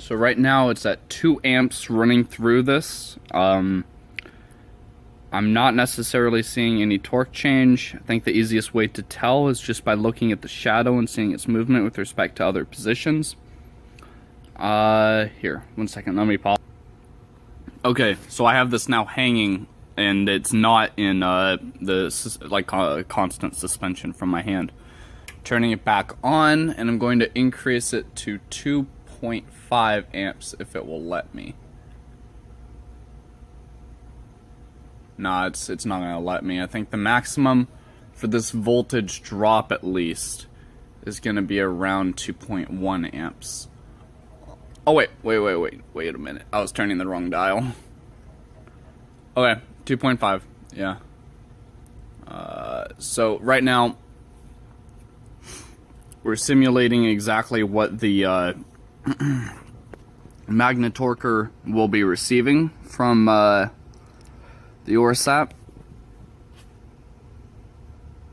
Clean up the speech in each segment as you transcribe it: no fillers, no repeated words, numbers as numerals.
So right now it's at 2 amps running through this. I'm not necessarily seeing any torque change. I think the easiest way to tell is just by looking at the shadow and seeing its movement with respect to other positions. Here, 1 second, let me pause. Okay, so I have this now hanging, and it's not in constant suspension from my hand. Turning it back on, and I'm going to increase it to 2.5 amps if it will let me. Nah, it's not gonna let me. I think the maximum for this voltage drop, at least, is gonna be around 2.1 amps. Oh wait a minute. I was turning the wrong dial. Okay, 2.5, yeah. So right now, we're simulating exactly what the magnetorquer will be receiving from the ORSAT.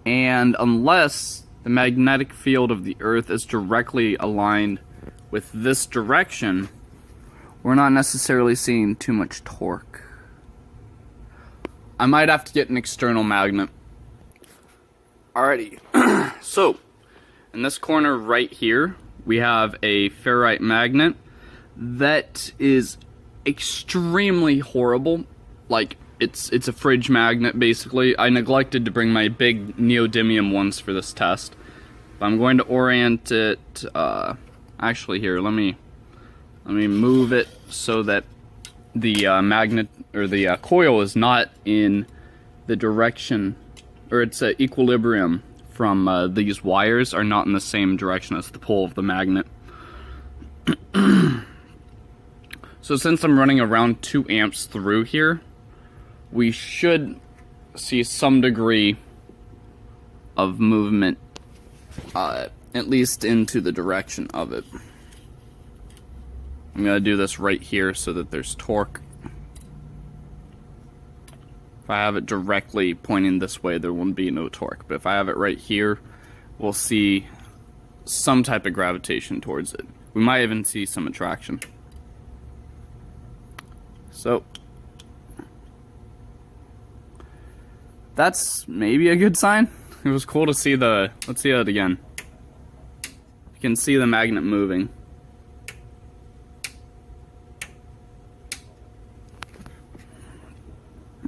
And unless the magnetic field of the Earth is directly aligned with this direction, we're not necessarily seeing too much torque. I might have to get an external magnet. Alrighty, so in this corner right here, we have a ferrite magnet that is extremely horrible. Like, it's a fridge magnet, basically. I neglected to bring my big neodymium ones for this test. But I'm going to orient it, actually here, let me move it so that the magnet, or the coil is not in the direction, or its equilibrium from these wires are not in the same direction as the pole of the magnet. So since I'm running around 2 amps through here, we should see some degree of movement, at least into the direction of it. I'm going to do this right here so that there's torque. If I have it directly pointing this way, there won't be no torque. But if I have it right here, we'll see some type of gravitation towards it. We might even see some attraction. So, that's maybe a good sign. It was cool to see the, let's see that again. You can see the magnet moving.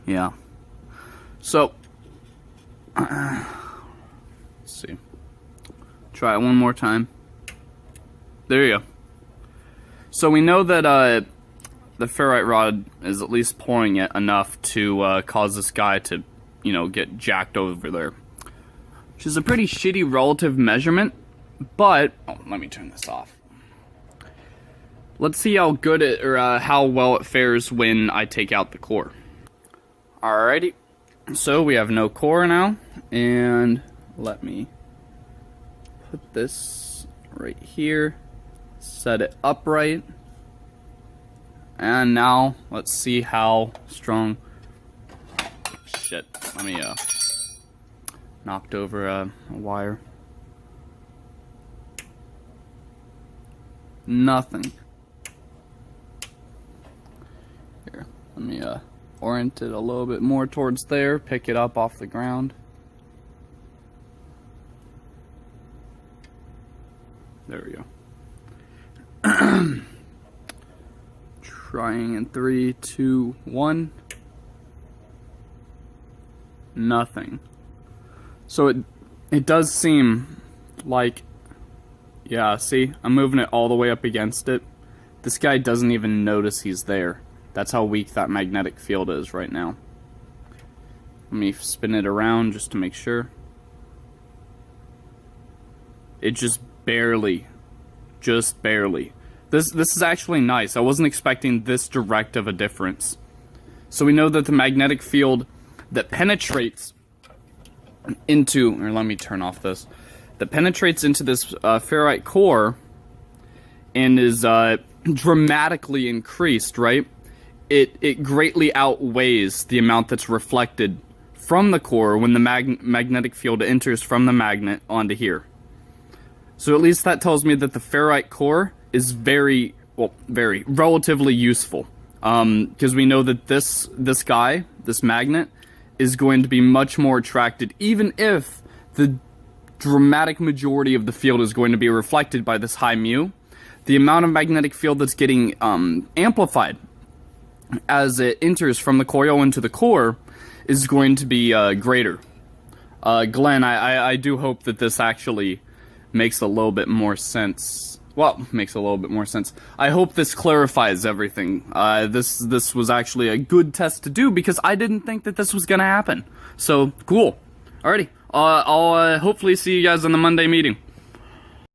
Yeah. So, let's see. Try it one more time. There you go. So we know that the ferrite rod is at least pulling it enough to cause this guy to, get jacked over there. Which is a pretty shitty relative measurement, but let me turn this off. Let's see how good it, or how well it fares when I take out the core. Alrighty, so we have no core now, and let me put this right here, set it upright, and now let's see how strong. Shit, let me knocked over a wire. Nothing. Here, let me orient it a little bit more towards there, pick it up off the ground. There we go. Trying in 3, 2, 1. Nothing. So it does seem like, yeah, see, I'm moving it all the way up against it. This guy doesn't even notice he's there. That's how weak that magnetic field is right now. Let me spin it around just to make sure. It just barely. This is actually nice. I wasn't expecting this direct of a difference. So we know that the magnetic field that penetrates into, or let me turn off this, that penetrates into this ferrite core and is dramatically increased, right? It greatly outweighs the amount that's reflected from the core when the magnetic field enters from the magnet onto here. So at least that tells me that the ferrite core is very well, very relatively useful. Because we know that this magnet, is going to be much more attracted, even if the dramatic majority of the field is going to be reflected by this high mu. The amount of magnetic field that's getting amplified as it enters from the coil into the core is going to be greater. Glenn, I do hope that this actually makes a little bit more sense. Well, makes a little bit more sense. I hope this clarifies everything. This was actually a good test to do because I didn't think that this was gonna happen. So, cool. Alrighty. I'll hopefully see you guys in the Monday meeting.